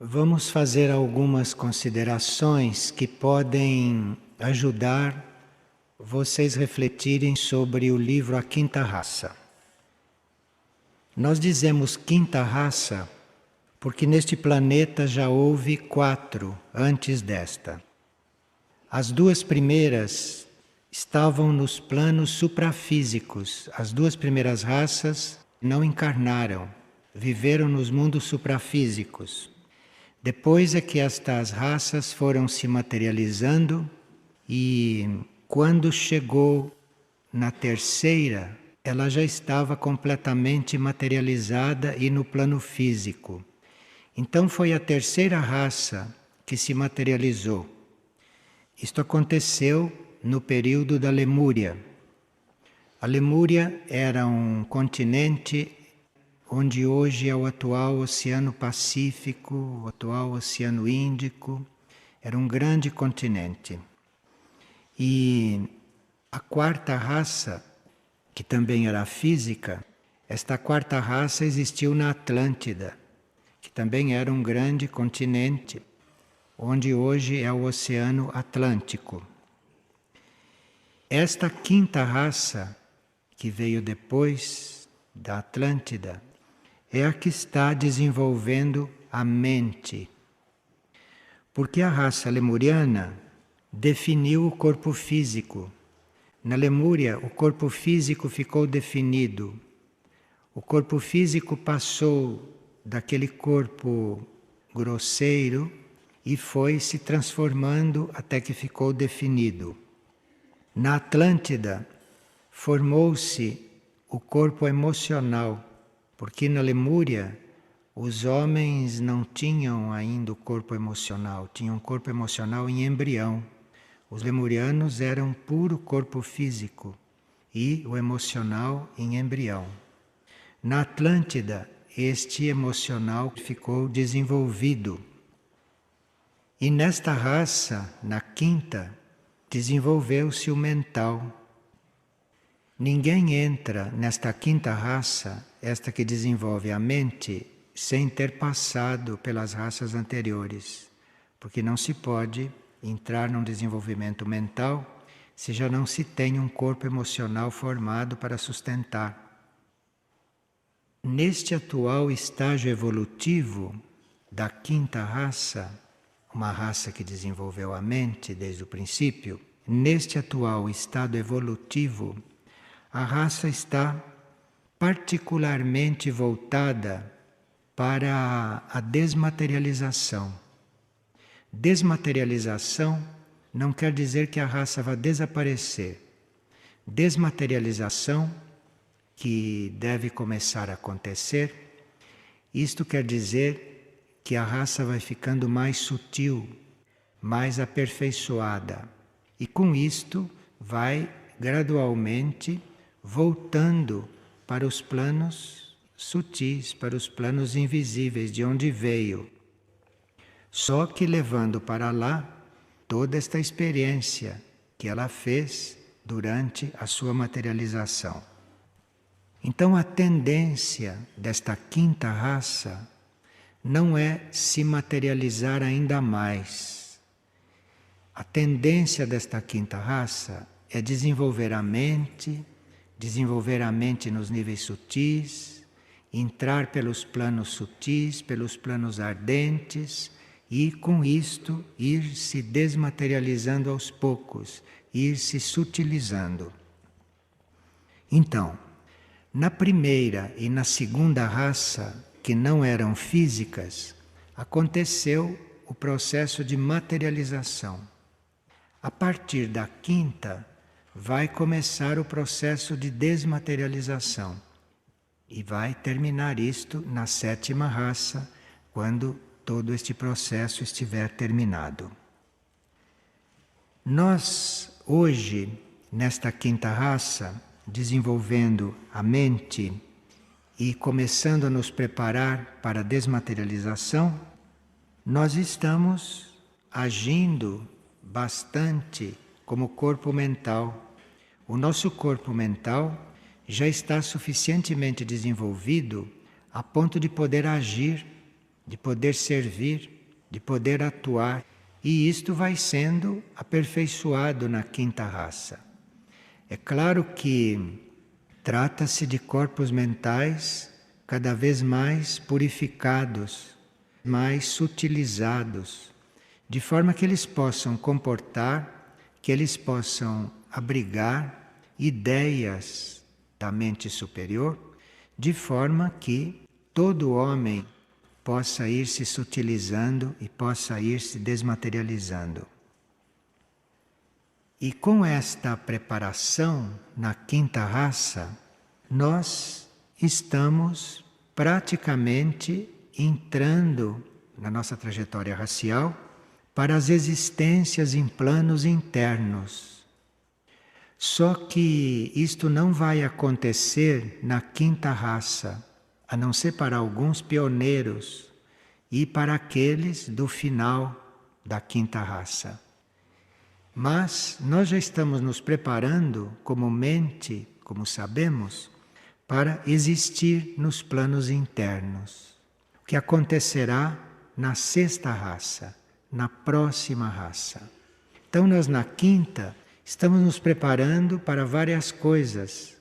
Vamos fazer algumas considerações que podem ajudar vocês refletirem sobre o livro A Quinta Raça. Nós dizemos quinta raça porque neste planeta já houve 4 antes desta. As 2 primeiras estavam nos planos suprafísicos. As 2 primeiras raças não encarnaram, viveram nos mundos suprafísicos. Depois é que estas raças foram se materializando e quando chegou na terceira, ela já estava completamente materializada e no plano físico. Então foi a terceira raça que se materializou. Isto aconteceu no período da Lemúria. A Lemúria era um continente onde hoje é o atual Oceano Pacífico, o atual Oceano Índico. Era um grande continente. E a quarta raça, que também era física, esta quarta raça existiu na Atlântida, que também era um grande continente, onde hoje é o Oceano Atlântico. Esta quinta raça, que veio depois da Atlântida, é a que está desenvolvendo a mente. Porque a raça lemuriana definiu o corpo físico. Na Lemúria, o corpo físico ficou definido. O corpo físico passou daquele corpo grosseiro e foi se transformando até que ficou definido. Na Atlântida, formou-se o corpo emocional, porque na Lemúria os homens não tinham ainda o corpo emocional, tinham um corpo emocional em embrião. Os lemurianos eram puro corpo físico e o emocional em embrião. Na Atlântida, este emocional ficou desenvolvido. E nesta raça, na quinta, desenvolveu-se o mental. Ninguém entra nesta quinta raça, esta que desenvolve a mente, sem ter passado pelas raças anteriores. Porque não se pode entrar num desenvolvimento mental se já não se tem um corpo emocional formado para sustentar. Neste atual estágio evolutivo da quinta raça, uma raça que desenvolveu a mente desde o princípio, neste atual estado evolutivo, a raça está particularmente voltada para a desmaterialização. Desmaterialização não quer dizer que a raça vai desaparecer. Desmaterialização, que deve começar a acontecer, isto quer dizer que a raça vai ficando mais sutil, mais aperfeiçoada. E com isto vai gradualmente voltando para os planos sutis, para os planos invisíveis, de onde veio. Só que levando para lá toda esta experiência que ela fez durante a sua materialização. Então a tendência desta quinta raça não é se materializar ainda mais. A tendência desta quinta raça é desenvolver a mente nos níveis sutis, entrar pelos planos sutis, pelos planos ardentes e, com isto, ir se desmaterializando aos poucos, ir se sutilizando. Então, na primeira e na segunda raça, que não eram físicas, aconteceu o processo de materialização. A partir da quinta, vai começar o processo de desmaterialização. E vai terminar isto na sétima raça, quando todo este processo estiver terminado. Nós, hoje, nesta quinta raça, desenvolvendo a mente e começando a nos preparar para a desmaterialização, nós estamos agindo bastante como corpo mental. O nosso corpo mental já está suficientemente desenvolvido a ponto de poder agir, de poder servir de poder atuar. E isto vai sendo aperfeiçoado na quinta raça. É claro que trata-se de corpos mentais cada vez mais purificados, mais sutilizados, de forma que eles possam comportar, que eles possam abrigar ideias da mente superior, de forma que todo homem possa ir se sutilizando e possa ir se desmaterializando. E com esta preparação na quinta raça, nós estamos praticamente entrando na nossa trajetória racial para as existências em planos internos. Só que isto não vai acontecer na quinta raça, a não ser para alguns pioneiros e para aqueles do final da quinta raça. Mas nós já estamos nos preparando como mente, como sabemos, para existir nos planos internos. O que acontecerá na sexta raça, na próxima raça. Então nós na quinta estamos nos preparando para várias coisas,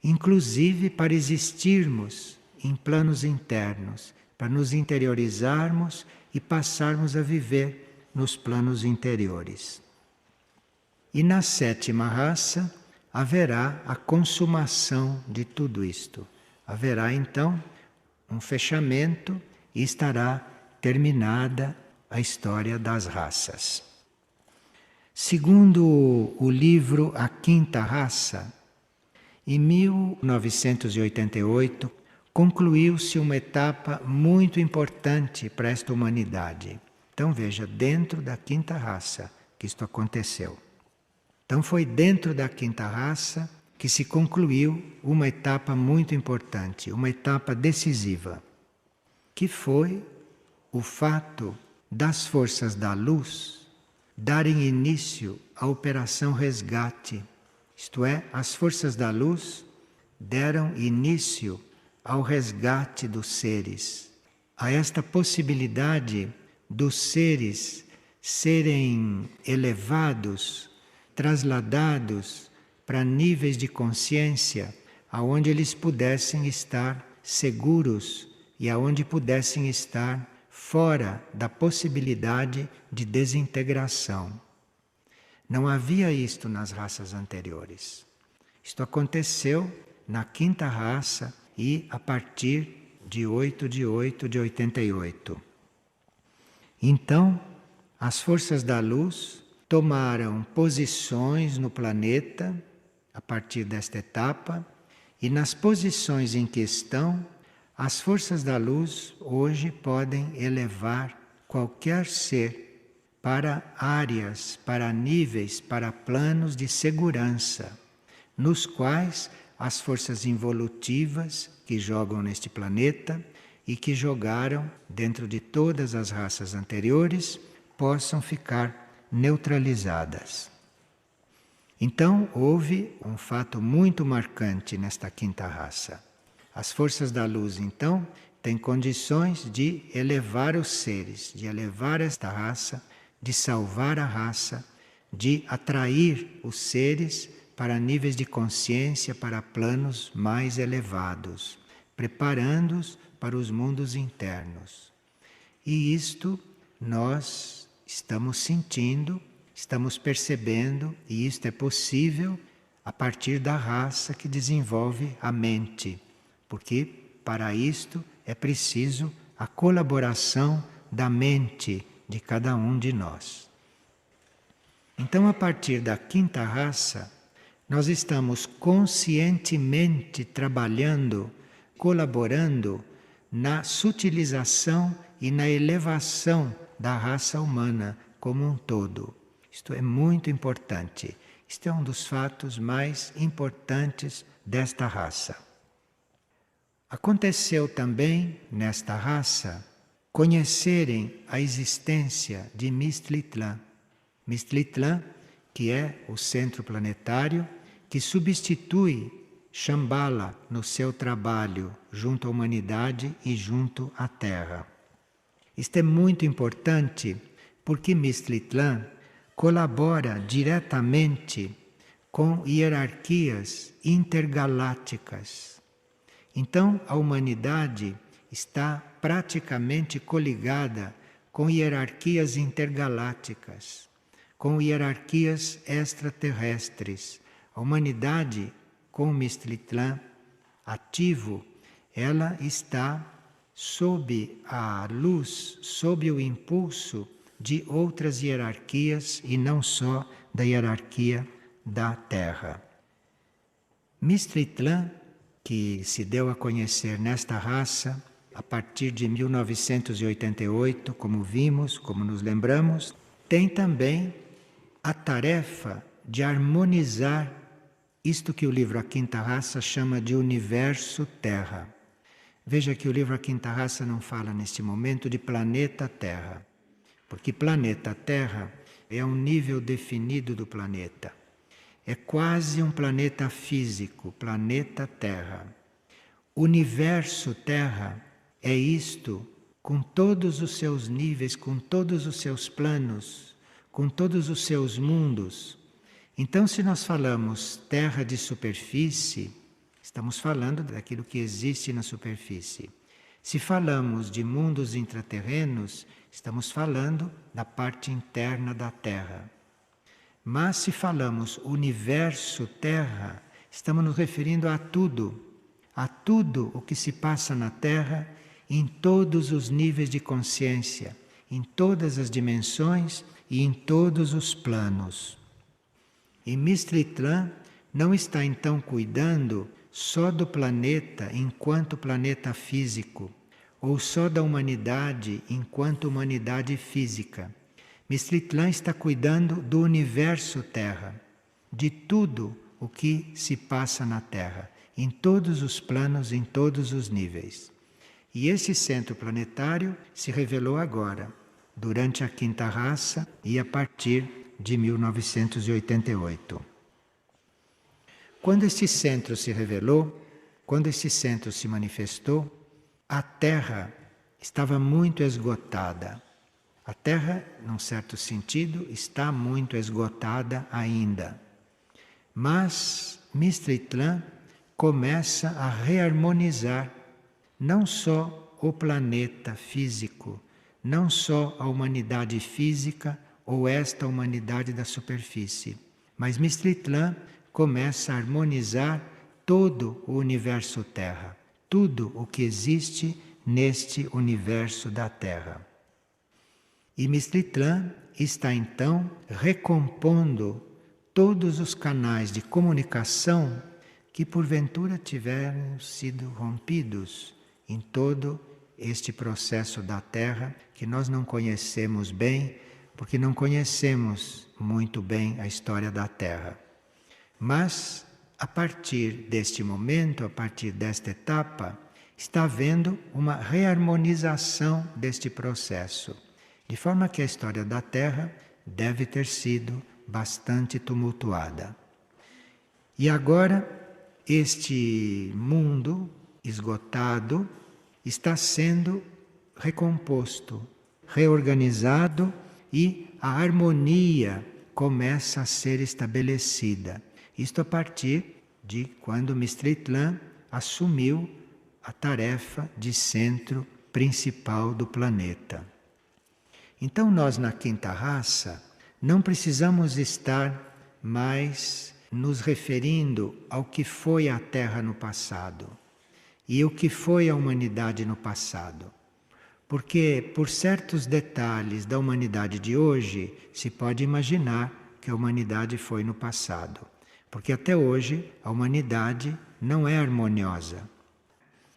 inclusive para existirmos em planos internos, para nos interiorizarmos e passarmos a viver nos planos interiores. E na sétima raça haverá a consumação de tudo isto. Haverá então um fechamento e estará terminada a história das raças. Segundo o livro A Quinta Raça, em 1988 concluiu-se uma etapa muito importante para esta humanidade. Então veja, dentro da quinta raça que isto aconteceu. Então foi dentro da quinta raça que se concluiu uma etapa muito importante, uma etapa decisiva, que foi o fato das forças da luz darem início à Operação Resgate. Isto é, as forças da luz deram início ao resgate dos seres, a esta possibilidade dos seres serem elevados, trasladados para níveis de consciência aonde eles pudessem estar seguros e aonde pudessem estar fora da possibilidade de desintegração. Não havia isto nas raças anteriores. Isto aconteceu na quinta raça e a partir de 8 de 88. Então, as forças da luz tomaram posições no planeta a partir desta etapa, e nas posições em que estão, as forças da luz hoje podem elevar qualquer ser para áreas, para níveis, para planos de segurança, nos quais as forças involutivas que jogam neste planeta e que jogaram dentro de todas as raças anteriores possam ficar neutralizadas. Então houve um fato muito marcante nesta quinta raça. As forças da luz, então, têm condições de elevar os seres, de elevar esta raça, de salvar a raça, de atrair os seres para níveis de consciência, para planos mais elevados, preparando-os para os mundos internos. E isto nós estamos sentindo, estamos percebendo, e isto é possível a partir da raça que desenvolve a mente, porque para isto é preciso a colaboração da mente de cada um de nós. Então, a partir da quinta raça, nós estamos conscientemente trabalhando, colaborando na sutilização e na elevação da raça humana como um todo. Isto é muito importante. Isto é um dos fatos mais importantes desta raça. Aconteceu também, nesta raça, conhecerem a existência de Mistlitlã. Mistlitlã, que é o centro planetário, que substitui Shambhala no seu trabalho junto à humanidade e junto à Terra. Isto é muito importante porque Mistritlan colabora diretamente com hierarquias intergalácticas. Então, a humanidade está praticamente coligada com hierarquias intergalácticas, com hierarquias extraterrestres. A humanidade, com o Mistritlan ativo, ela está sob a luz, sob o impulso de outras hierarquias e não só da hierarquia da Terra. Mistritlan, que se deu a conhecer nesta raça a partir de 1988, como vimos, como nos lembramos, tem também a tarefa de harmonizar isto que o livro A Quinta Raça chama de universo Terra. Veja que o livro A Quinta Raça não fala neste momento de planeta Terra, porque planeta Terra é um nível definido do planeta. É quase um planeta físico, planeta Terra. Universo Terra é isto, com todos os seus níveis, com todos os seus planos, com todos os seus mundos. Então, se nós falamos Terra de superfície, estamos falando daquilo que existe na superfície. Se falamos de mundos intraterrenos, estamos falando da parte interna da Terra. Mas se falamos universo Terra, estamos nos referindo a tudo o que se passa na Terra, em todos os níveis de consciência, em todas as dimensões e em todos os planos. E Mistritlan não está então cuidando só do planeta enquanto planeta físico, ou só da humanidade enquanto humanidade física. Mistritlan está cuidando do universo Terra, de tudo o que se passa na Terra, em todos os planos, em todos os níveis. E esse centro planetário se revelou agora, durante a Quinta Raça e a partir de 1988. Quando este centro se revelou, quando este centro se manifestou, a Terra estava muito esgotada. A Terra, num certo sentido, está muito esgotada ainda. Mas Mistritlan começa a reharmonizar não só o planeta físico, não só a humanidade física ou esta humanidade da superfície, mas Mistritlan começa a harmonizar todo o universo Terra, tudo o que existe neste universo da Terra. E Mistritlan está então recompondo todos os canais de comunicação que porventura tiveram sido rompidos em todo este processo da Terra que nós não conhecemos bem, porque não conhecemos muito bem a história da Terra. Mas, a partir deste momento, a partir desta etapa, está havendo uma reharmonização deste processo, de forma que a história da Terra deve ter sido bastante tumultuada. E agora, este mundo esgotado está sendo recomposto, reorganizado e a harmonia começa a ser estabelecida. Isto a partir de quando Mistritlan assumiu a tarefa de centro principal do planeta. Então nós na Quinta Raça não precisamos estar mais nos referindo ao que foi a Terra no passado e o que foi a humanidade no passado. Porque por certos detalhes da humanidade de hoje se pode imaginar que a humanidade foi no passado. Porque até hoje a humanidade não é harmoniosa.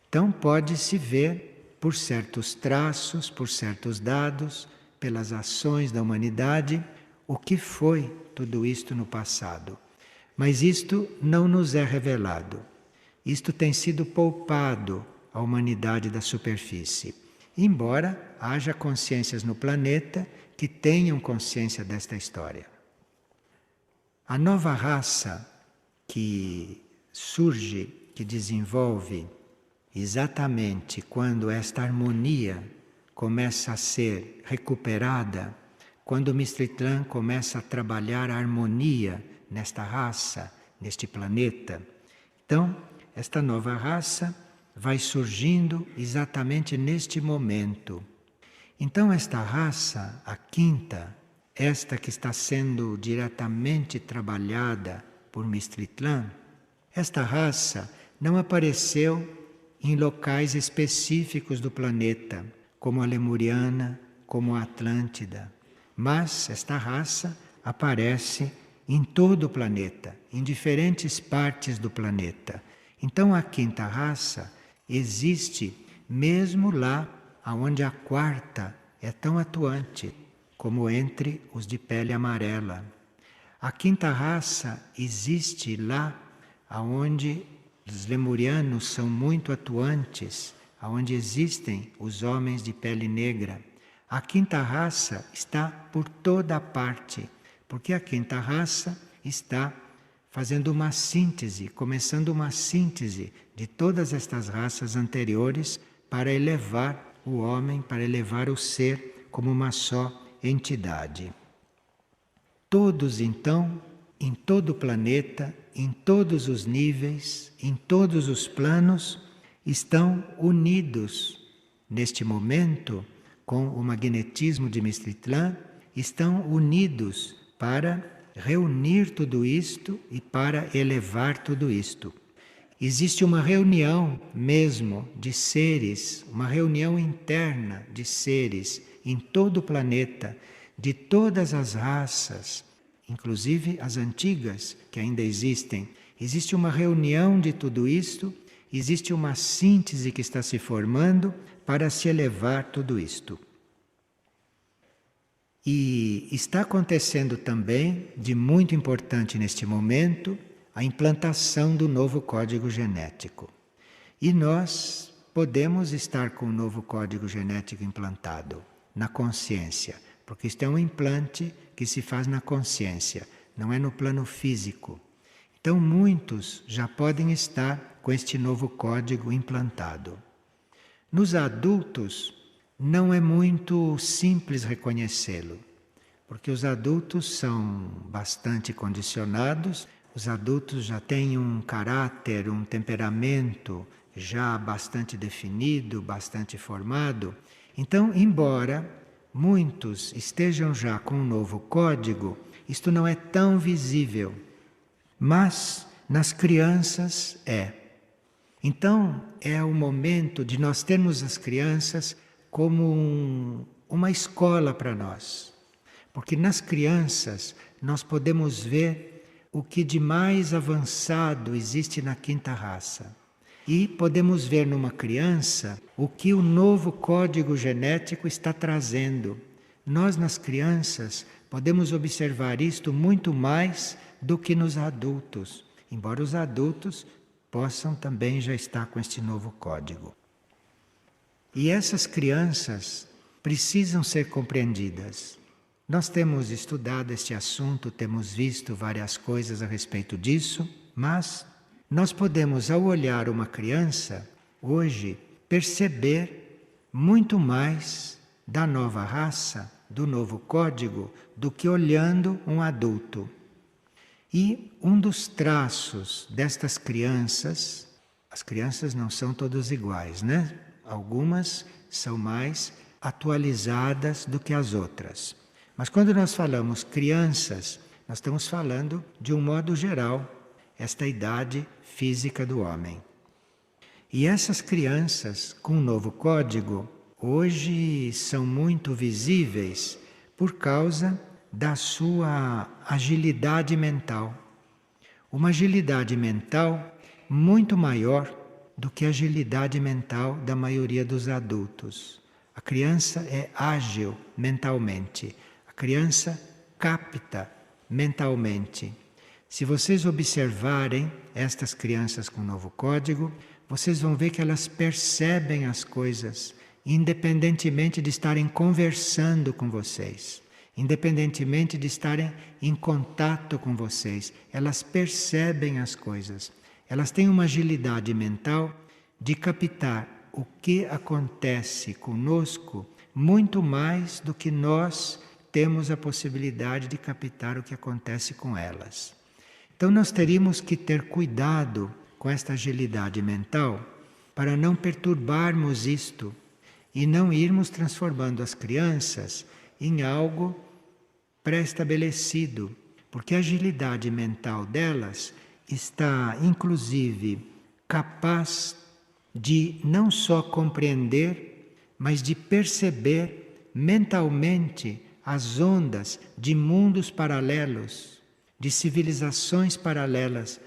Então pode-se ver por certos traços, por certos dados, pelas ações da humanidade, o que foi tudo isto no passado. Mas isto não nos é revelado. Isto tem sido poupado à humanidade da superfície. Embora haja consciências no planeta que tenham consciência desta história. A nova raça que surge, que desenvolve exatamente quando esta harmonia começa a ser recuperada quando o Mistritlan começa a trabalhar a harmonia nesta raça, neste planeta. Então, esta nova raça vai surgindo exatamente neste momento. Então, esta raça, a quinta, esta que está sendo diretamente trabalhada por Mistritlan, esta raça não apareceu em locais específicos do planeta, como a Lemuriana, como a Atlântida. Mas esta raça aparece em todo o planeta, em diferentes partes do planeta. Então a quinta raça existe mesmo lá onde a quarta é tão atuante, como entre os de pele amarela. A quinta raça existe lá onde os lemurianos são muito atuantes, onde existem os homens de pele negra. A quinta raça está por toda parte, porque a quinta raça está fazendo uma síntese, começando uma síntese de todas estas raças anteriores para elevar o homem, para elevar o ser como uma só entidade. Todos, então, em todo o planeta, em todos os níveis, em todos os planos, estão unidos neste momento com o magnetismo de Mistritlan, estão unidos para reunir tudo isto e para elevar tudo isto. Existe uma reunião mesmo de seres, uma reunião interna de seres em todo o planeta, de todas as raças, inclusive as antigas que ainda existem. Existe uma reunião de tudo isto, existe uma síntese que está se formando para se elevar tudo isto. E está acontecendo também, de muito importante neste momento, a implantação do novo código genético. E nós podemos estar com o novo código genético implantado na consciência, porque isto é um implante que se faz na consciência, não é no plano físico. Então muitos já podem estar com este novo código implantado. Nos adultos não é muito simples reconhecê-lo, porque os adultos são bastante condicionados, os adultos já têm um caráter, um temperamento já bastante definido, bastante formado. Então, embora muitos estejam já com um novo código, isto não é tão visível, mas nas crianças é. Então, é o momento de nós termos as crianças como uma escola para nós. Porque nas crianças nós podemos ver o que de mais avançado existe na quinta raça. E podemos ver numa criança o que o novo código genético está trazendo. Nós, nas crianças, podemos observar isto muito mais do que nos adultos, embora os adultos possam também já estar com este novo código. E essas crianças precisam ser compreendidas. Nós temos estudado este assunto, temos visto várias coisas a respeito disso, mas nós podemos, ao olhar uma criança, hoje, perceber muito mais da nova raça, do novo código, do que olhando um adulto. E um dos traços destas crianças, as crianças não são todas iguais, né? Algumas são mais atualizadas do que as outras. Mas quando nós falamos crianças, nós estamos falando de um modo geral, esta idade física do homem. E essas crianças com o novo código, hoje são muito visíveis por causa da sua agilidade mental. Uma agilidade mental muito maior do que a agilidade mental da maioria dos adultos. A criança é ágil mentalmente. A criança capta mentalmente. Se vocês observarem estas crianças com o novo código, vocês vão ver que elas percebem as coisas, independentemente de estarem conversando com vocês, independentemente de estarem em contato com vocês. Elas percebem as coisas. Elas têm uma agilidade mental de captar o que acontece conosco muito mais do que nós temos a possibilidade de captar o que acontece com elas. Então nós teríamos que ter cuidado com esta agilidade mental para não perturbarmos isto e não irmos transformando as crianças em algo pré-estabelecido, porque a agilidade mental delas está, inclusive, capaz de não só compreender, mas de perceber mentalmente as ondas de mundos paralelos, de civilizações paralelas.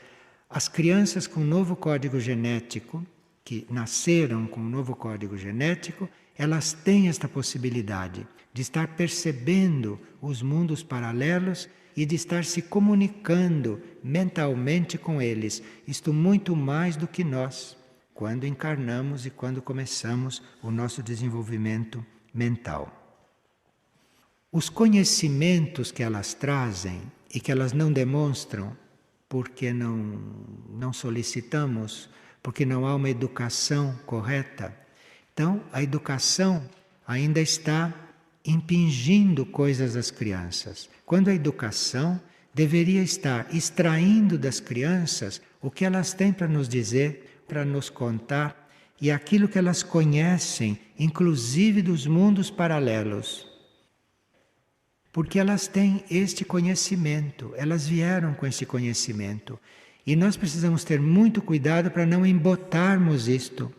As crianças com novo código genético, que nasceram com um novo código genético, elas têm esta possibilidade de estar percebendo os mundos paralelos e de estar se comunicando mentalmente com eles. Isto muito mais do que nós, quando encarnamos e quando começamos o nosso desenvolvimento mental. Os conhecimentos que elas trazem e que elas não demonstram porque não solicitamos, porque não há uma educação correta. Então, a educação ainda está impingindo coisas às crianças, quando a educação deveria estar extraindo das crianças o que elas têm para nos dizer, para nos contar, e aquilo que elas conhecem, inclusive dos mundos paralelos. Porque elas têm este conhecimento, elas vieram com esse conhecimento. E nós precisamos ter muito cuidado para não embotarmos isto,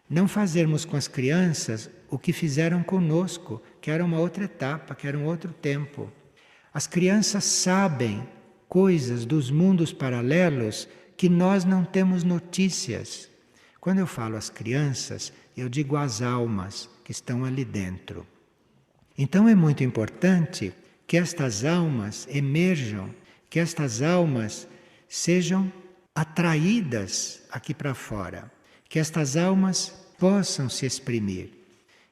não fazermos com as crianças o que fizeram conosco, que era uma outra etapa, que era um outro tempo. As crianças sabem coisas dos mundos paralelos que nós não temos notícias. Quando eu falo às crianças, eu digo às almas que estão ali dentro. Então é muito importante que estas almas emerjam, que estas almas sejam atraídas aqui para fora, que estas almas possam se exprimir.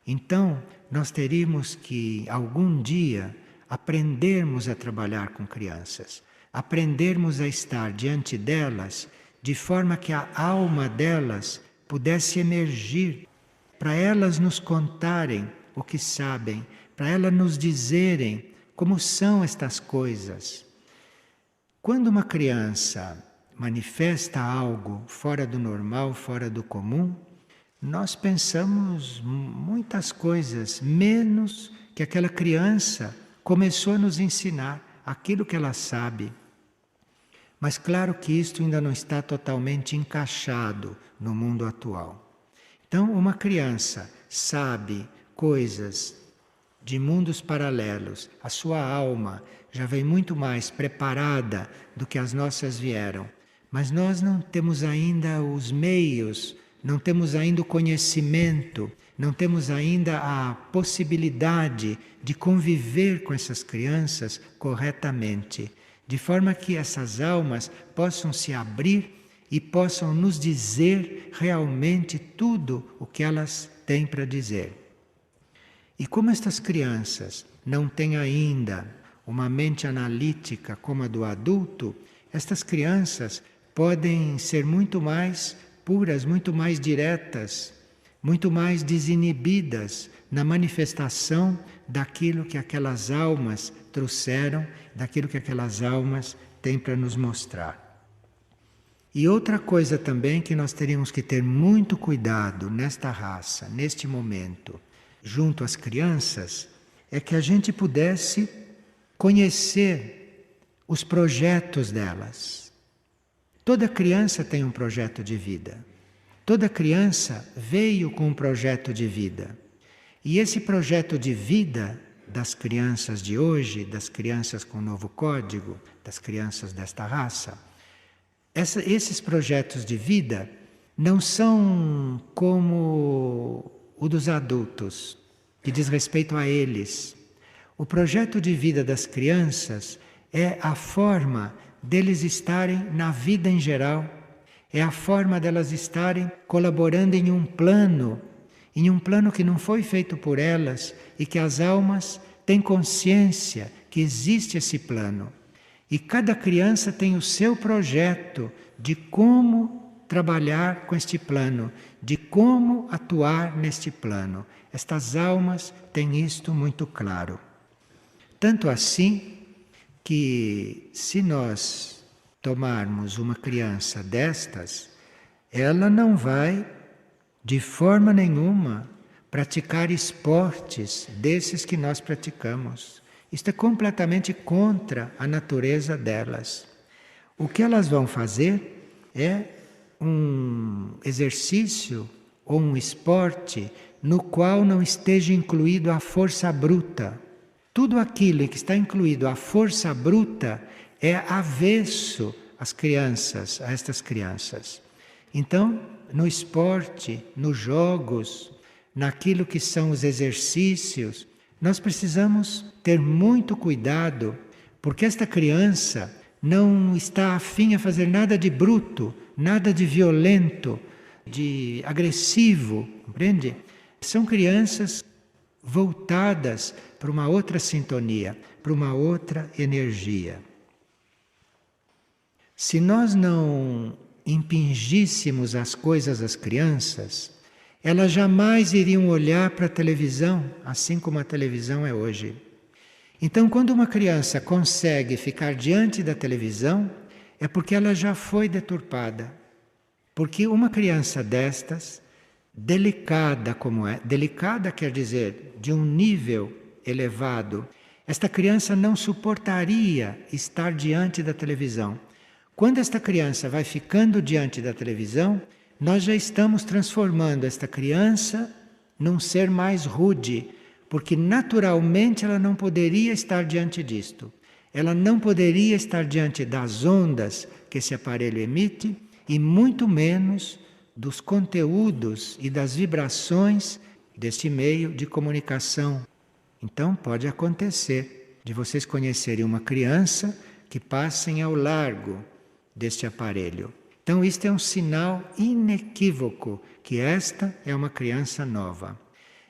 Então, nós teríamos que, algum dia, aprendermos a trabalhar com crianças, aprendermos a estar diante delas, de forma que a alma delas pudesse emergir, para elas nos contarem o que sabem, para elas nos dizerem como são estas coisas. Quando uma criança manifesta algo fora do normal, fora do comum, nós pensamos muitas coisas, menos que aquela criança começou a nos ensinar aquilo que ela sabe. Mas claro que isto ainda não está totalmente encaixado no mundo atual. Então, uma criança sabe coisas de mundos paralelos, a sua alma já vem muito mais preparada do que as nossas vieram. Mas nós não temos ainda os meios, não temos ainda o conhecimento, não temos ainda a possibilidade de conviver com essas crianças corretamente, de forma que essas almas possam se abrir e possam nos dizer realmente tudo o que elas têm para dizer. E como estas crianças não têm ainda uma mente analítica como a do adulto, estas crianças podem ser muito mais puras, muito mais diretas, muito mais desinibidas na manifestação daquilo que aquelas almas trouxeram, daquilo que aquelas almas têm para nos mostrar. E outra coisa também que nós teríamos que ter muito cuidado nesta raça, neste momento, junto às crianças, é que a gente pudesse conhecer os projetos delas. Toda criança tem um projeto de vida. Toda criança veio com um projeto de vida. E esse projeto de vida das crianças de hoje, das crianças com novo código, das crianças desta raça, esses projetos de vida não são como o dos adultos, que diz respeito a eles. O projeto de vida das crianças é a forma deles estarem na vida em geral, é a forma delas estarem colaborando em um plano que não foi feito por elas e que as almas têm consciência que existe esse plano. E cada criança tem o seu projeto de como trabalhar com este plano, de como atuar neste plano. Estas almas têm isto muito claro. Tanto assim que, se nós tomarmos uma criança destas, ela não vai, de forma nenhuma, praticar esportes desses que nós praticamos. Isto é completamente contra a natureza delas. O que elas vão fazer é um exercício ou um esporte no qual não esteja incluído a força bruta. Tudo aquilo em que está incluído a força bruta é avesso às crianças, a estas crianças. Então, no esporte, nos jogos, naquilo que são os exercícios, nós precisamos ter muito cuidado, porque esta criança não está afim a fazer nada de bruto, nada de violento, de agressivo, compreende? São crianças voltadas para uma outra sintonia, para uma outra energia. Se nós não impingíssemos as coisas às crianças, elas jamais iriam olhar para a televisão, assim como a televisão é hoje. Então, quando uma criança consegue ficar diante da televisão, é porque ela já foi deturpada. Porque uma criança destas, delicada como é, delicada quer dizer de um nível elevado, esta criança não suportaria estar diante da televisão. Quando esta criança vai ficando diante da televisão, nós já estamos transformando esta criança num ser mais rude, porque naturalmente ela não poderia estar diante disto. Ela não poderia estar diante das ondas que esse aparelho emite e muito menos dos conteúdos e das vibrações deste meio de comunicação. Então pode acontecer de vocês conhecerem uma criança que passem ao largo deste aparelho. Então isto é um sinal inequívoco que esta é uma criança nova.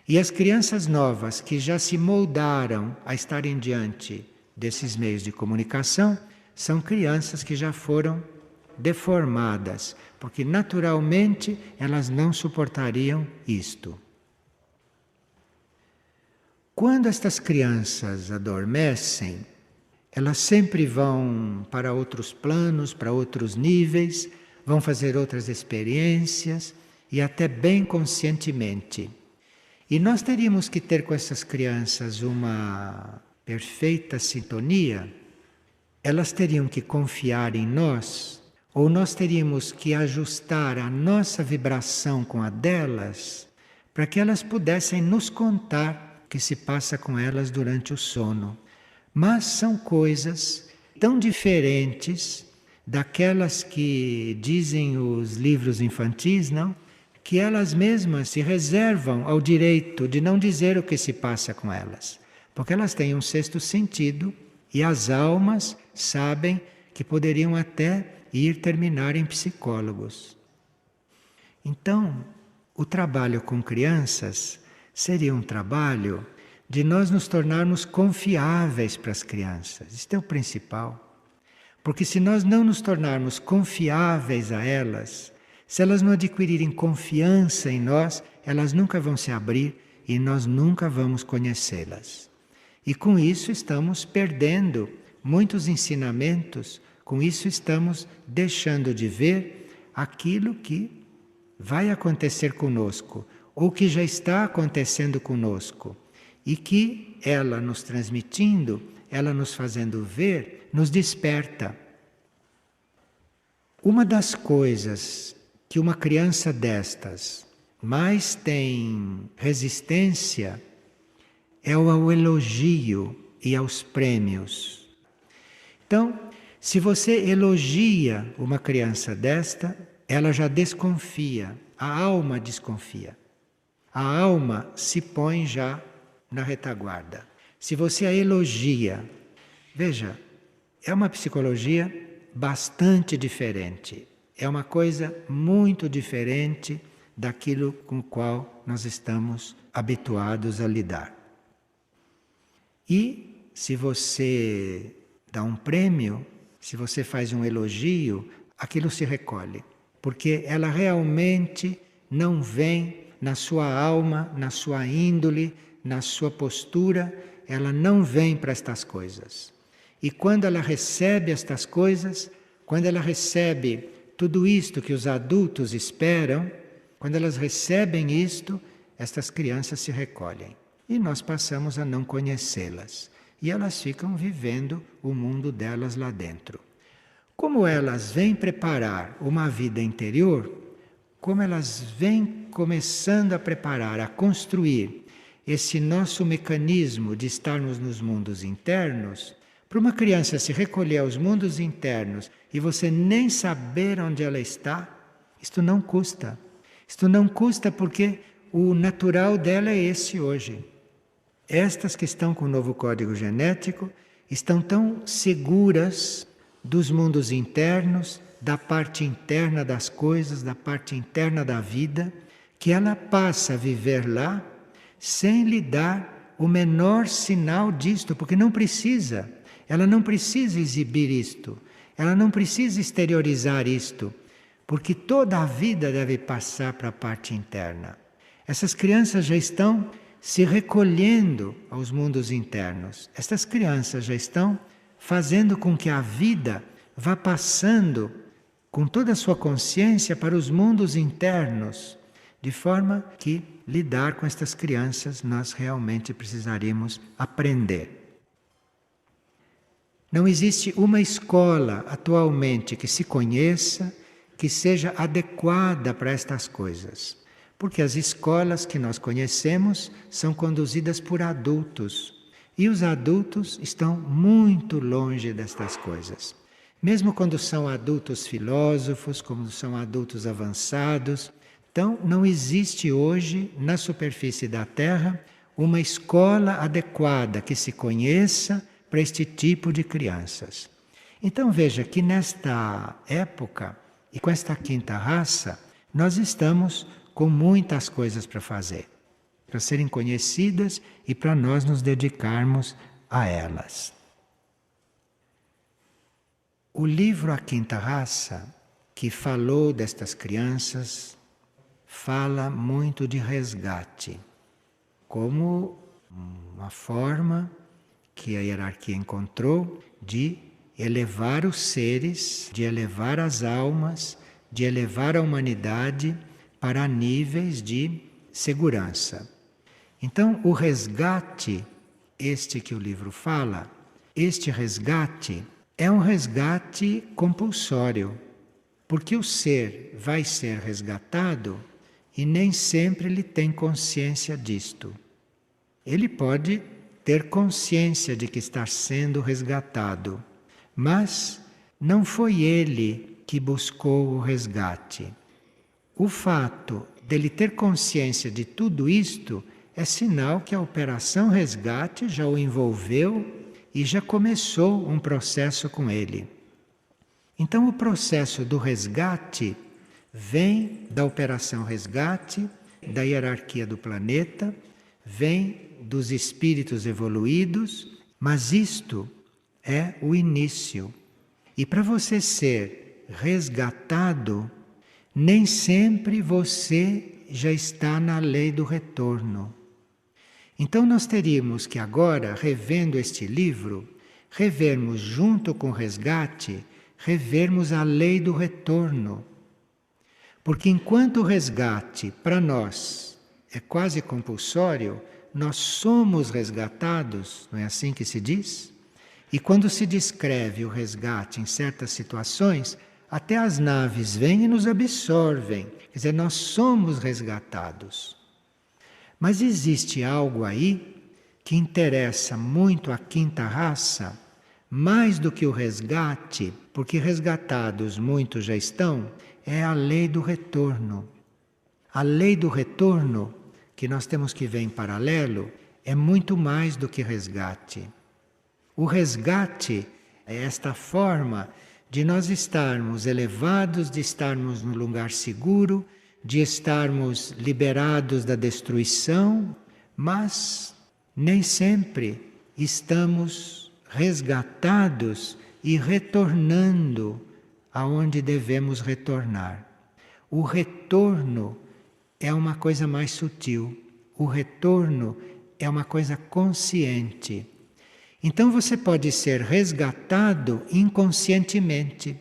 E as crianças novas que já se moldaram a estarem diante desses meios de comunicação são crianças que já foram deformadas, porque naturalmente elas não suportariam isto. Quando estas crianças adormecem, elas sempre vão para outros planos, para outros níveis, vão fazer outras experiências e até bem conscientemente. E nós teríamos que ter com essas crianças uma perfeita sintonia. Elas teriam que confiar em nós, ou nós teríamos que ajustar a nossa vibração com a delas, para que elas pudessem nos contar o que se passa com elas durante o sono. Mas são coisas tão diferentes daquelas que dizem os livros infantis, não? Que elas mesmas se reservam ao direito de não dizer o que se passa com elas. Porque elas têm um sexto sentido e as almas sabem que poderiam até ir terminar em psicólogos. Então, o trabalho com crianças seria um trabalho de nós nos tornarmos confiáveis para as crianças. Isto é o principal. Porque se nós não nos tornarmos confiáveis a elas, se elas não adquirirem confiança em nós, elas nunca vão se abrir e nós nunca vamos conhecê-las. E com isso estamos perdendo muitos ensinamentos, com isso estamos deixando de ver aquilo que vai acontecer conosco, ou que já está acontecendo conosco, e que ela nos transmitindo, ela nos fazendo ver, nos desperta. Uma das coisas que uma criança destas mais tem resistência é ao elogio e aos prêmios. Então, se você elogia uma criança desta, ela já desconfia, a alma desconfia. A alma se põe já na retaguarda. Se você a elogia, veja, é uma psicologia bastante diferente. É uma coisa muito diferente daquilo com o qual nós estamos habituados a lidar. E se você dá um prêmio, se você faz um elogio, aquilo se recolhe. porque ela realmente não vem na sua alma, na sua índole, na sua postura, ela não vem para estas coisas. E quando ela recebe estas coisas, quando ela recebe tudo isto que os adultos esperam, quando elas recebem isto, estas crianças se recolhem. E nós passamos a não conhecê-las. E elas ficam vivendo o mundo delas lá dentro. Como elas vêm preparar uma vida interior, como elas vêm começando a preparar, a construir esse nosso mecanismo de estarmos nos mundos internos, para uma criança se recolher aos mundos internos e você nem saber onde ela está, isto não custa. Isto não custa porque o natural dela é esse hoje. Estas que estão com o novo código genético estão tão seguras dos mundos internos, da parte interna das coisas, da parte interna da vida, que ela passa a viver lá sem lhe dar o menor sinal disto, porque não precisa. Ela não precisa exibir isto, ela não precisa exteriorizar isto, porque toda a vida deve passar para a parte interna. Essas crianças já estão se recolhendo aos mundos internos. Estas crianças já estão fazendo com que a vida vá passando com toda a sua consciência para os mundos internos, de forma que lidar com estas crianças nós realmente precisaríamos aprender. Não existe uma escola atualmente que se conheça, que seja adequada para estas coisas. Porque as escolas que nós conhecemos são conduzidas por adultos. E os adultos estão muito longe destas coisas. Mesmo quando são adultos filósofos, como são adultos avançados. Então, não existe hoje, na superfície da Terra, uma escola adequada que se conheça para este tipo de crianças. Então veja que nesta época, e com esta quinta raça, nós estamos com muitas coisas para fazer, para serem conhecidas e para nós nos dedicarmos a elas. O livro A Quinta Raça, que falou destas crianças, fala muito de resgate, como uma forma que a hierarquia encontrou de elevar os seres, de elevar as almas, de elevar a humanidade para níveis de segurança. Então, o resgate, este que o livro fala, este resgate é um resgate compulsório, porque o ser vai ser resgatado e nem sempre ele tem consciência disto. Ele pode ter consciência de que está sendo resgatado, mas não foi ele que buscou o resgate. O fato dele ter consciência de tudo isto é sinal que a operação resgate já o envolveu e já começou um processo com ele. Então o processo do resgate vem da operação resgate, da hierarquia do planeta, vem dos espíritos evoluídos, mas isto é o início. E para você ser resgatado, nem sempre você já está na lei do retorno. Então nós teríamos que agora, revendo este livro, revermos junto com o resgate, revermos a lei do retorno. Porque enquanto o resgate para nós é quase compulsório, nós somos resgatados, não é assim que se diz? E quando se descreve o resgate em certas situações, até as naves vêm e nos absorvem. Quer dizer, nós somos resgatados. Mas existe algo aí que interessa muito a quinta raça, mais do que o resgate, porque resgatados muitos já estão, é a lei do retorno. A lei do retorno, que nós temos que ver em paralelo, é muito mais do que resgate. O resgate é esta forma de nós estarmos elevados, de estarmos num lugar seguro, de estarmos liberados da destruição, mas nem sempre estamos resgatados e retornando aonde devemos retornar. O retorno é uma coisa mais sutil. O retorno é uma coisa consciente. Então você pode ser resgatado inconscientemente.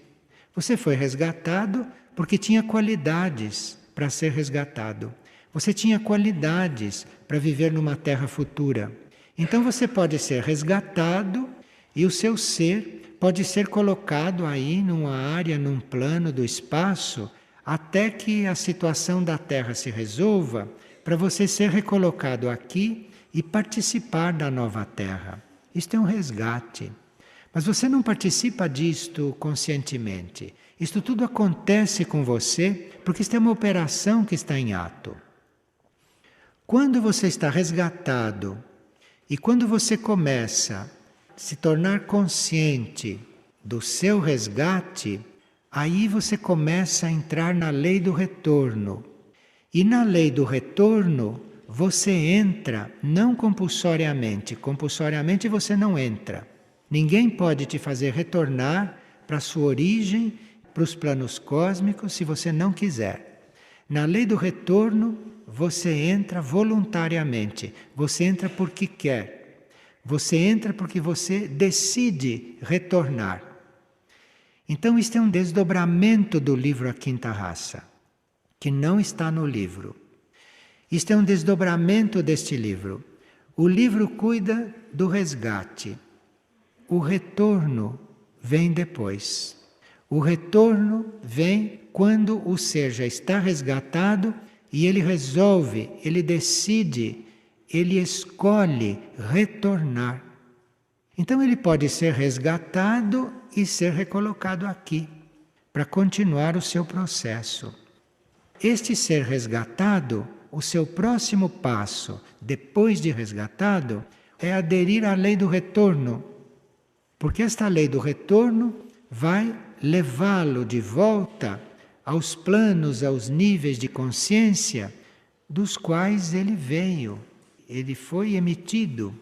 Você foi resgatado porque tinha qualidades para ser resgatado. Você tinha qualidades para viver numa terra futura. Então você pode ser resgatado e o seu ser pode ser colocado aí numa área, num plano do espaço, até que a situação da Terra se resolva, para você ser recolocado aqui e participar da nova Terra. Isto é um resgate. Mas você não participa disto conscientemente. Isto tudo acontece com você porque isto é uma operação que está em ato. Quando você está resgatado e quando você começa a se tornar consciente do seu resgate, aí você começa a entrar na lei do retorno. E na lei do retorno, você entra não compulsoriamente. Compulsoriamente você não entra. Ninguém pode te fazer retornar para a sua origem, para os planos cósmicos, se você não quiser. Na lei do retorno, você entra voluntariamente. Você entra porque quer. Você entra porque você decide retornar. Então, isto é um desdobramento do livro A Quinta Raça, que não está no livro. Isto é um desdobramento deste livro. O livro cuida do resgate. O retorno vem depois. O retorno vem quando o ser já está resgatado e ele resolve, ele decide, ele escolhe retornar. Então ele pode ser resgatado e ser recolocado aqui, para continuar o seu processo. Este ser resgatado, o seu próximo passo, depois de resgatado, é aderir à lei do retorno. Porque esta lei do retorno vai levá-lo de volta aos planos, aos níveis de consciência dos quais ele veio, ele foi emitido.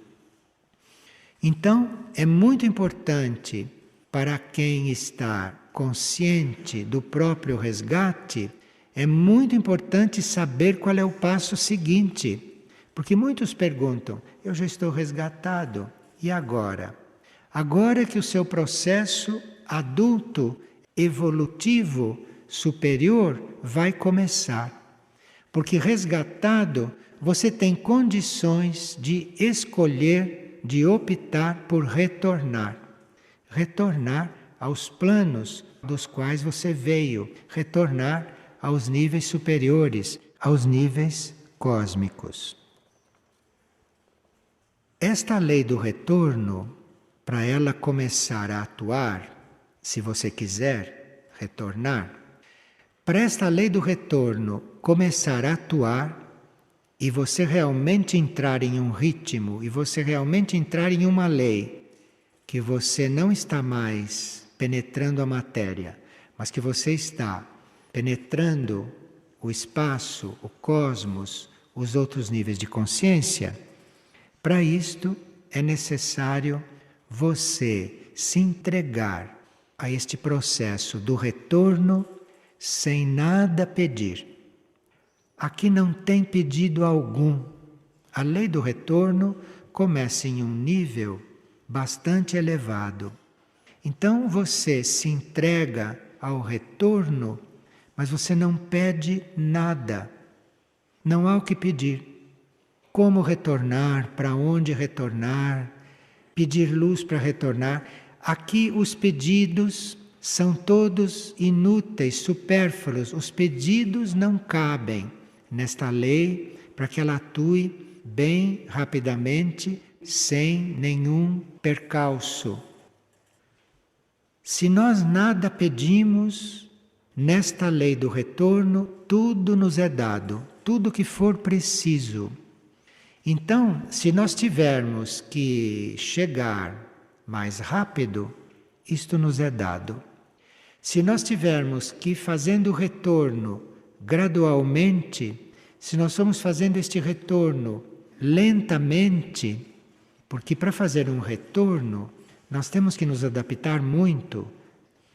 Então, é muito importante para quem está consciente do próprio resgate, é muito importante saber qual é o passo seguinte. Porque muitos perguntam, eu já estou resgatado, e agora? Agora que o seu processo adulto, evolutivo, superior, vai começar. Porque resgatado, você tem condições de escolher, de optar por retornar. Retornar aos planos dos quais você veio. Retornar aos níveis superiores, aos níveis cósmicos. Esta lei do retorno, para ela começar a atuar, se você quiser retornar, para esta lei do retorno começar a atuar e você realmente entrar em um ritmo, e você realmente entrar em uma lei, que você não está mais penetrando a matéria, mas que você está penetrando o espaço, o cosmos, os outros níveis de consciência, para isto é necessário você se entregar a este processo do retorno sem nada pedir. Aqui não tem pedido algum. A lei do retorno começa em um nível bastante elevado. Então você se entrega ao retorno, mas você não pede nada. Não há o que pedir. Como retornar, para onde retornar, pedir luz para retornar. Aqui os pedidos são todos inúteis, supérfluos. Os pedidos não cabem nesta lei para que ela atue bem rapidamente, sem nenhum percalço. Se nós nada pedimos, nesta lei do retorno, tudo nos é dado, tudo que for preciso. Então, se nós tivermos que chegar mais rápido, isto nos é dado. Se nós tivermos que ir fazendo o retorno gradualmente, se nós formos fazendo este retorno lentamente, porque para fazer um retorno nós temos que nos adaptar muito,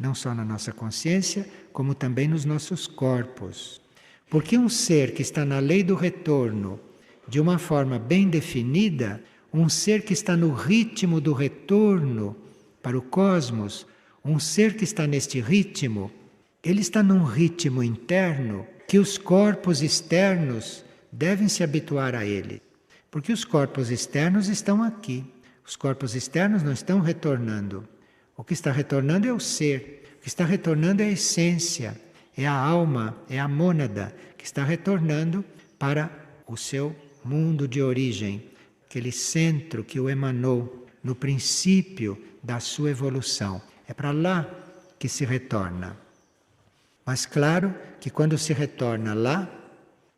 não só na nossa consciência, como também nos nossos corpos. Porque um ser que está na lei do retorno, de uma forma bem definida, um ser que está no ritmo do retorno para o cosmos, um ser que está neste ritmo, ele está num ritmo interno que os corpos externos devem se habituar a ele. Porque os corpos externos estão aqui. Os corpos externos não estão retornando. O que está retornando é o ser. O que está retornando é a essência, é a alma, é a mônada, que está retornando para o seu mundo de origem, aquele centro que o emanou no princípio da sua evolução. É para lá que se retorna. Mas claro que quando se retorna lá,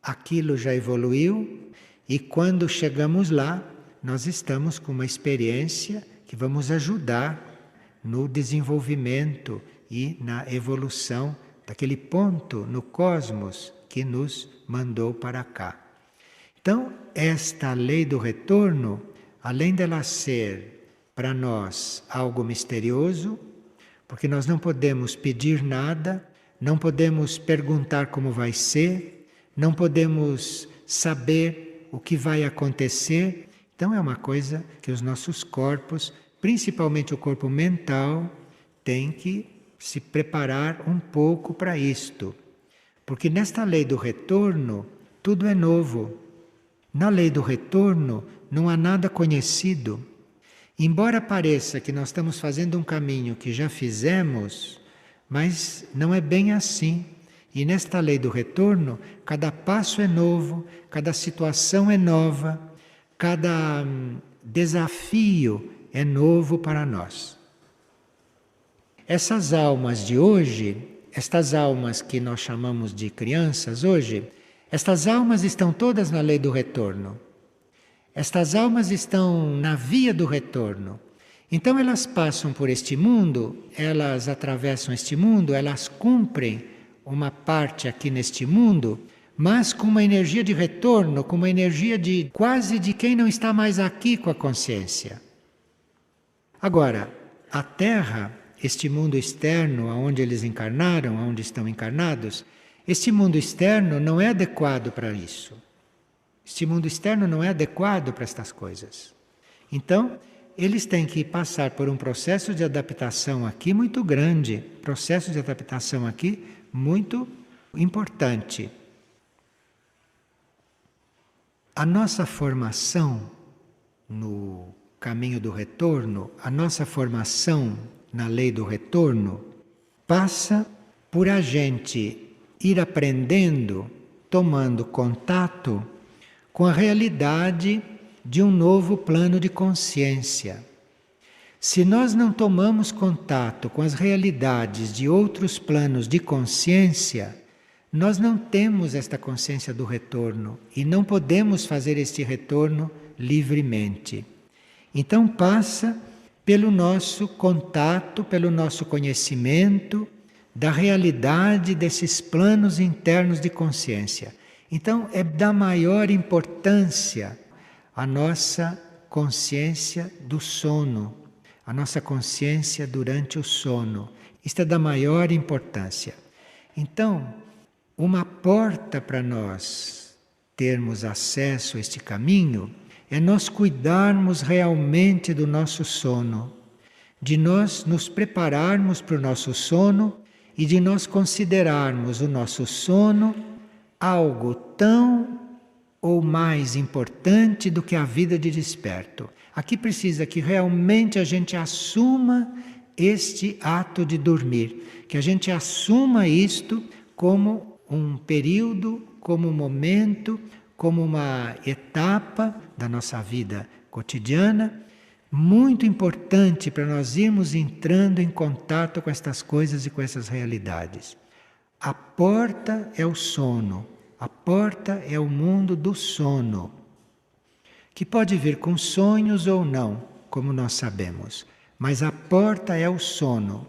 aquilo já evoluiu e quando chegamos lá, nós estamos com uma experiência que vamos ajudar no desenvolvimento e na evolução daquele ponto no cosmos que nos mandou para cá. Então, esta lei do retorno, além dela ser para nós algo misterioso, porque nós não podemos pedir nada, não podemos perguntar como vai ser, não podemos saber o que vai acontecer. Então é uma coisa que os nossos corpos, principalmente o corpo mental, tem que se preparar um pouco para isto. Porque nesta lei do retorno, tudo é novo. Na lei do retorno, não há nada conhecido. Embora pareça que nós estamos fazendo um caminho que já fizemos, mas não é bem assim. E nesta lei do retorno, cada passo é novo, cada situação é nova, cada desafio é novo para nós. Essas almas de hoje, estas almas que nós chamamos de crianças hoje, estas almas estão todas na lei do retorno. Estas almas estão na via do retorno. Então elas passam por este mundo, elas atravessam este mundo, elas cumprem uma parte aqui neste mundo, mas com uma energia de retorno, com uma energia de quase de quem não está mais aqui com a consciência. Agora, a Terra, este mundo externo, onde eles encarnaram, onde estão encarnados, este mundo externo não é adequado para isso. Este mundo externo não é adequado para estas coisas. Então, eles têm que passar por um processo de adaptação aqui muito grande, processo de adaptação aqui muito importante. A nossa formação no caminho do retorno, a nossa formação na lei do retorno, passa por a gente ir aprendendo, tomando contato com a realidade de um novo plano de consciência. Se nós não tomamos contato com as realidades de outros planos de consciência, nós não temos esta consciência do retorno e não podemos fazer este retorno livremente. Então passa pelo nosso contato, pelo nosso conhecimento da realidade desses planos internos de consciência. Então é da maior importância a nossa consciência do sono, a nossa consciência durante o sono. Isto é da maior importância. Então, uma porta para nós termos acesso a este caminho é nós cuidarmos realmente do nosso sono, de nós nos prepararmos para o nosso sono e de nós considerarmos o nosso sono algo tão ou mais importante do que a vida de desperto. Aqui precisa que realmente a gente assuma este ato de dormir, que a gente assuma isto como um período, como um momento, como uma etapa da nossa vida cotidiana, muito importante para nós irmos entrando em contato com estas coisas e com essas realidades. A porta é o sono, a porta é o mundo do sono, que pode vir com sonhos ou não, como nós sabemos, mas a porta é o sono.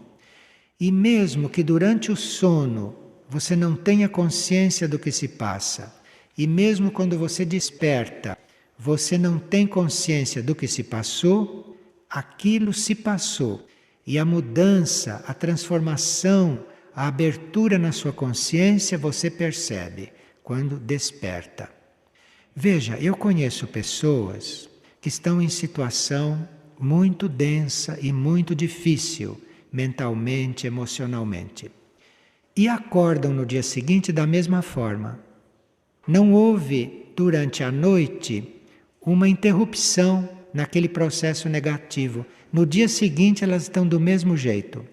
E mesmo que durante o sono você não tenha consciência do que se passa, e mesmo quando você desperta, você não tem consciência do que se passou, aquilo se passou. E a mudança, a transformação, a abertura na sua consciência você percebe quando desperta. Veja, eu conheço pessoas que estão em situação muito densa e muito difícil, mentalmente, emocionalmente. E acordam no dia seguinte da mesma forma. Não houve, durante a noite, uma interrupção naquele processo negativo. No dia seguinte elas estão do mesmo jeito.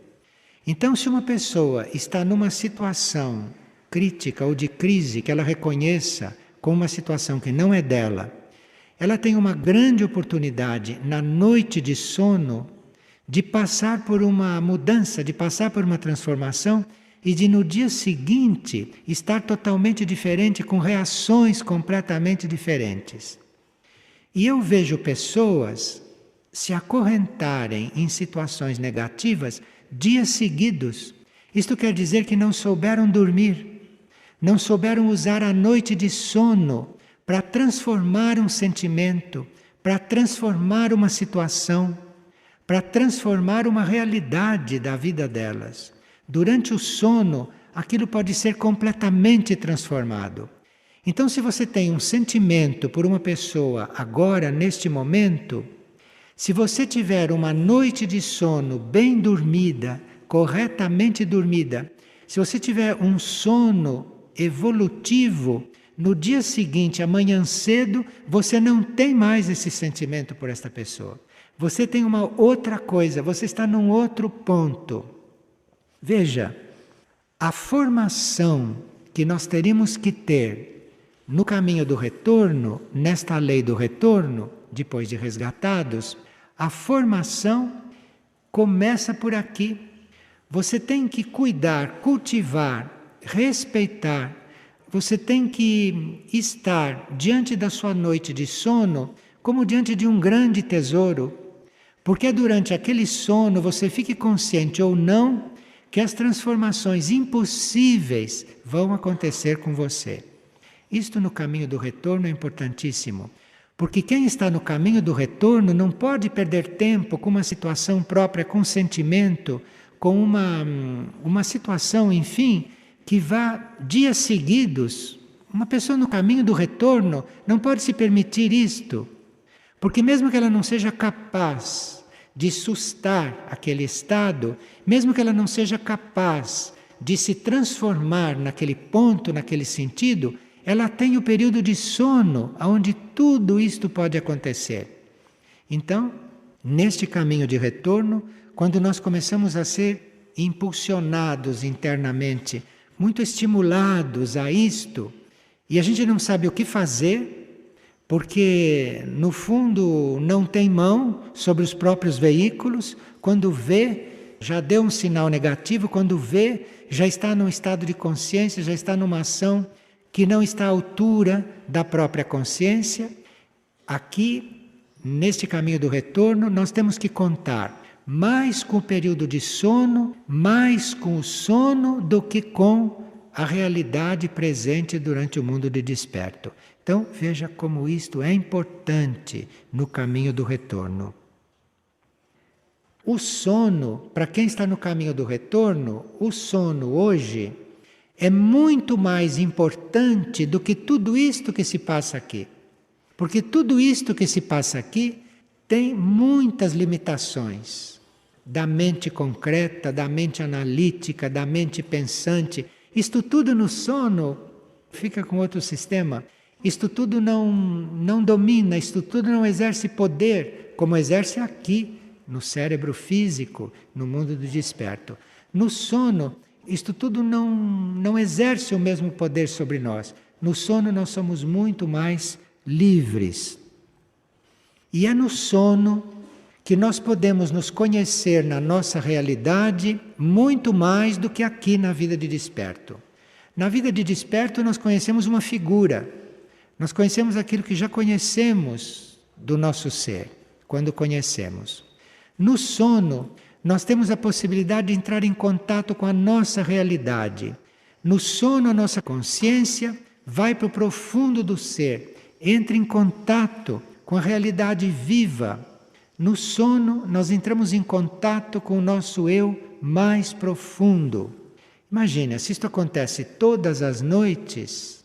Então, se uma pessoa está numa situação crítica ou de crise que ela reconheça como uma situação que não é dela, ela tem uma grande oportunidade na noite de sono de passar por uma mudança, de passar por uma transformação e de no dia seguinte estar totalmente diferente, com reações completamente diferentes. E eu vejo pessoas se acorrentarem em situações negativas dias seguidos. Isto quer dizer que não souberam dormir, não souberam usar a noite de sono para transformar um sentimento, para transformar uma situação, para transformar uma realidade da vida delas. Durante o sono, aquilo pode ser completamente transformado. Então, se você tem um sentimento por uma pessoa agora, neste momento, se você tiver uma noite de sono bem dormida, corretamente dormida, se você tiver um sono evolutivo, no dia seguinte, amanhã cedo, você não tem mais esse sentimento por esta pessoa. Você tem uma outra coisa, você está num outro ponto. Veja, a formação que nós teríamos que ter no caminho do retorno, nesta lei do retorno, depois de resgatados, a formação começa por aqui. Você tem que cuidar, cultivar, respeitar. Você tem que estar diante da sua noite de sono como diante de um grande tesouro. Porque durante aquele sono você fique consciente ou não que as transformações impossíveis vão acontecer com você. Isto no caminho do retorno é importantíssimo. Porque quem está no caminho do retorno não pode perder tempo com uma situação própria, com um sentimento, com uma situação, enfim, que vá dias seguidos. Uma pessoa no caminho do retorno não pode se permitir isto. Porque mesmo que ela não seja capaz de sustar aquele estado, mesmo que ela não seja capaz de se transformar naquele ponto, naquele sentido, ela tem o período de sono, onde tudo isto pode acontecer. Então, neste caminho de retorno, quando nós começamos a ser impulsionados internamente, muito estimulados a isto, e a gente não sabe o que fazer, porque no fundo não tem mão sobre os próprios veículos, quando vê, já deu um sinal negativo, quando vê, já está num estado de consciência, já está numa ação que não está à altura da própria consciência. Aqui, neste caminho do retorno, nós temos que contar mais com o período de sono, mais com o sono do que com a realidade presente durante o mundo de desperto. Então, veja como isto é importante no caminho do retorno. O sono, para quem está no caminho do retorno, o sono hoje é muito mais importante do que tudo isto que se passa aqui. Porque tudo isto que se passa aqui tem muitas limitações da mente concreta, da mente analítica, da mente pensante. Isto tudo no sono fica com outro sistema. Isto tudo não domina, isto tudo não exerce poder, como exerce aqui, no cérebro físico, no mundo do desperto. No sono, isto tudo não exerce o mesmo poder sobre nós. No sono nós somos muito mais livres. E é no sono que nós podemos nos conhecer na nossa realidade muito mais do que aqui na vida de desperto. Na vida de desperto nós conhecemos uma figura. Nós conhecemos aquilo que já conhecemos do nosso ser, quando conhecemos. No sono, nós temos a possibilidade de entrar em contato com a nossa realidade. No sono, a nossa consciência vai para o profundo do ser, entra em contato com a realidade viva. No sono, nós entramos em contato com o nosso eu mais profundo. Imagina, se isto acontece todas as noites,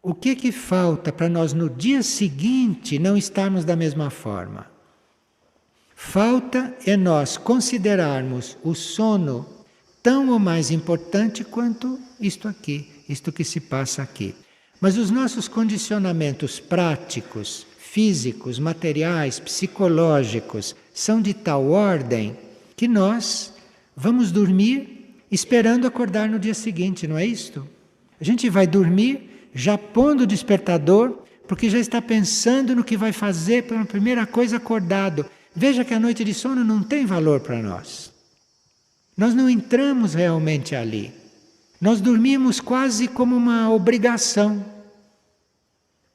o que falta para nós no dia seguinte não estarmos da mesma forma? Falta é nós considerarmos o sono tão ou mais importante quanto isto aqui, isto que se passa aqui. Mas os nossos condicionamentos práticos, físicos, materiais, psicológicos, são de tal ordem que nós vamos dormir esperando acordar no dia seguinte, não é isto? A gente vai dormir já pondo o despertador, porque já está pensando no que vai fazer pela primeira coisa acordado. Veja que a noite de sono não tem valor para nós. Nós não entramos realmente ali. Nós dormimos quase como uma obrigação.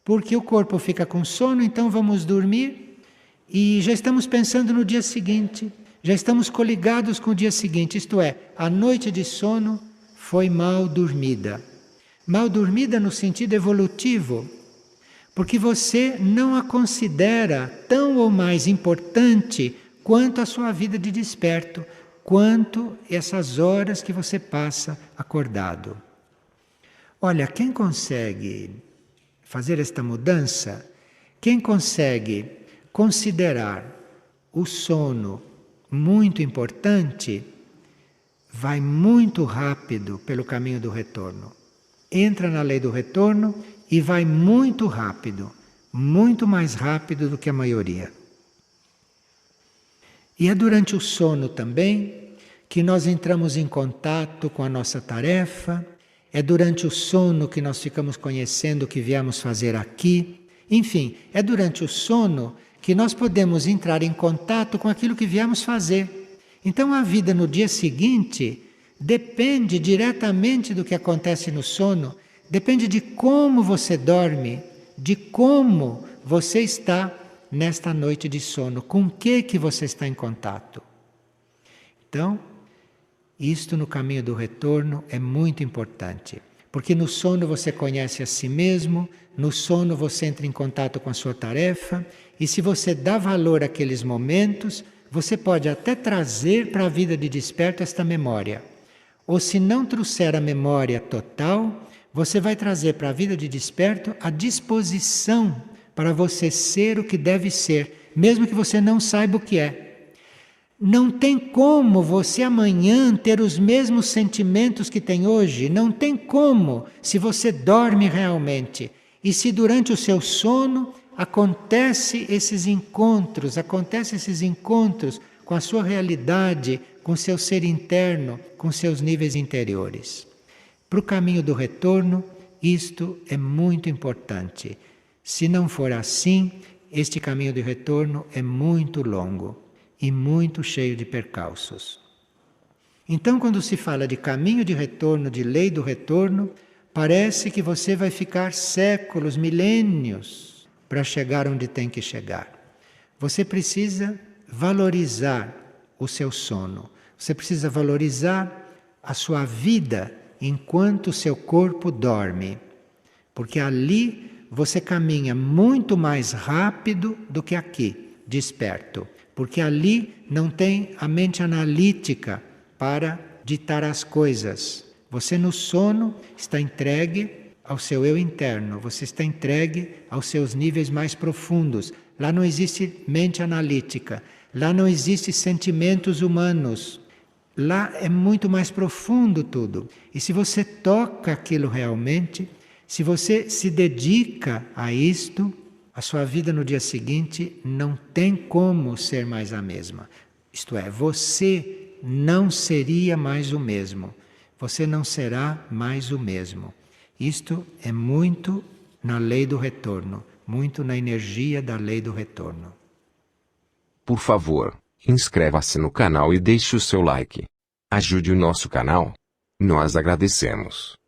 Porque o corpo fica com sono, então vamos dormir e já estamos pensando no dia seguinte. Já estamos coligados com o dia seguinte. Isto é, a noite de sono foi mal dormida. Mal dormida no sentido evolutivo. Porque você não a considera tão ou mais importante quanto a sua vida de desperto, quanto essas horas que você passa acordado. Olha, quem consegue fazer esta mudança, quem consegue considerar o sono muito importante, vai muito rápido pelo caminho do retorno. Entra na lei do retorno e vai muito rápido, muito mais rápido do que a maioria. E é durante o sono também que nós entramos em contato com a nossa tarefa, é durante o sono que nós ficamos conhecendo o que viemos fazer aqui. Enfim, é durante o sono que nós podemos entrar em contato com aquilo que viemos fazer. Então a vida no dia seguinte depende diretamente do que acontece no sono, depende de como você dorme, de como você está nesta noite de sono, com o que você está em contato. Então, isto no caminho do retorno é muito importante, porque no sono você conhece a si mesmo, no sono você entra em contato com a sua tarefa, e se você dá valor àqueles momentos, você pode até trazer para a vida de desperto esta memória. Ou se não trouxer a memória total, você vai trazer para a vida de desperto a disposição para você ser o que deve ser, mesmo que você não saiba o que é. Não tem como você amanhã ter os mesmos sentimentos que tem hoje, não tem como, se você dorme realmente. E se durante o seu sono acontecem esses encontros com a sua realidade, com o seu ser interno, com seus níveis interiores. Para o caminho do retorno, isto é muito importante. Se não for assim, este caminho de retorno é muito longo e muito cheio de percalços. Então, quando se fala de caminho de retorno, de lei do retorno, parece que você vai ficar séculos, milênios, para chegar onde tem que chegar. Você precisa valorizar o seu sono. Você precisa valorizar a sua vida enquanto o seu corpo dorme. Porque ali você caminha muito mais rápido do que aqui, desperto. Porque ali não tem a mente analítica para ditar as coisas. Você no sono está entregue ao seu eu interno, você está entregue aos seus níveis mais profundos. Lá não existe mente analítica, lá não existe sentimentos humanos. Lá é muito mais profundo tudo. E se você toca aquilo realmente, se você se dedica a isto, a sua vida no dia seguinte não tem como ser mais a mesma. Isto é, você não seria mais o mesmo. Você não será mais o mesmo. Isto é muito na lei do retorno, muito na energia da lei do retorno. Por favor, inscreva-se no canal e deixe o seu like. Ajude o nosso canal. Nós agradecemos.